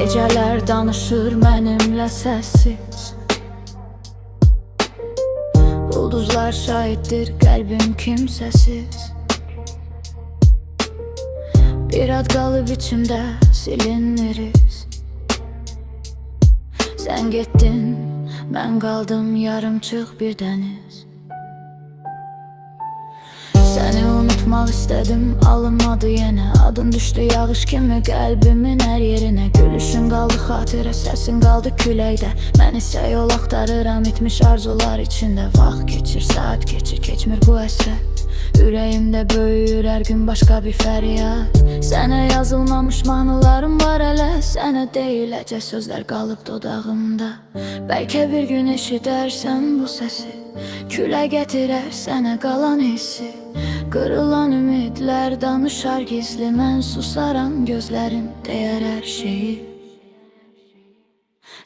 Geceler danışır mənimlə səssiz. Ulduzlar şahitdir qəlbim kimsəsiz. Bir ad qalıb içimdə siliniriz. Sən getdin, mən qaldım yarımçıq bir dəniz. Səni unutmaq istədim, alınmadı yenə. Adın düşdü yağış kimi qəlbimin hər yerinə. Gülüşün qaldı xatirə, səsin qaldı küləkdə. Mən isə yol axtarıram itmiş arzular içində. Vaxt keçir, saat keçir, keçmir bu əsrət. Ürəyimdə böyüyür hər gün başqa bir fəryad. Sənə yazılmamış mahnılarım var hələ. Sənə deyiləcək sözlər qalıb dodağımda. Bəlkə bir gün eşidərsən bu səsi. Külə gətirər sənə qalan hissi. Qırılan ümidlər danışar gizli. Mən susaram, gözlərim deyər hər şeyi.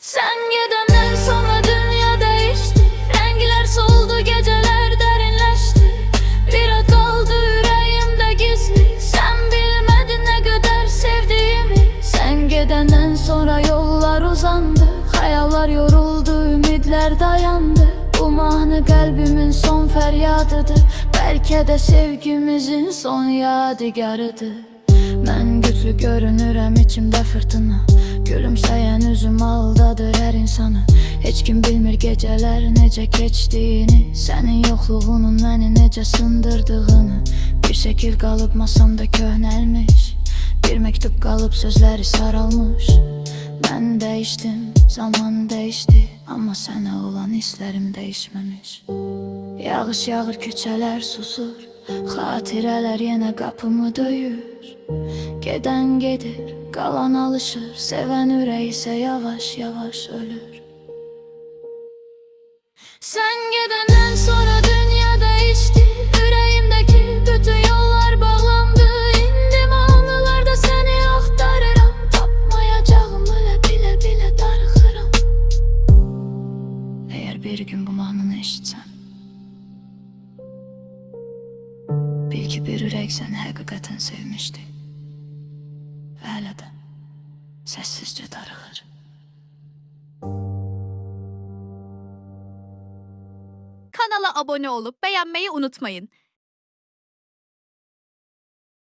Sən gedəndən sonra dünya dəyişdi. Rənglər soldu, gecələr dərinləşdi. Bir ad qaldı ürəyimdə gizli. Sən bilmədin nə qədər sevdiyimi. Sən gedəndən sonra yollar uzandı. Xəyallar yoruldu, ümidlər dayandı. Bu mahnı qəlbimin son fəryadıdır. Bəlkə də sevgimizin son yadigarıdır. Mən güclü görünürəm, içimdə fırtına. Gülümsəyən üzüm aldadır hər insanı. Heç kim bilmir gecələr necə keçdiyini. Sənin yoxluğunun məni necə sındırdığını. Bir şəkil qalıb masamda köhnəlmiş. Bir məktub qalıb sözləri saralmış. Mən dəyişdim, zaman dəyişdi. Amma sənə olan hisslərim dəyişməmiş. Yağış yağır, küçələr susur. Xatirələr yenə qapımı döyür. Gedən gedir, qalan alışır. Sevən ürək isə yavaş-yavaş ölür. Sən gedəndən sonra dünya dəyişdi. Ürəyimdəki bütün yollar bağlandı. İndi mahnılarda səni axtarıram. Tapmayacağım elə bilə-bilə darıxıram. Əgər bir gün bu mahnını eşitsəm, bil ki bir ürək səni həqiqətən sevmişdi. Və hələ də səssizcə darıxır. Kanala abone olup beğenmeyi unutmayın.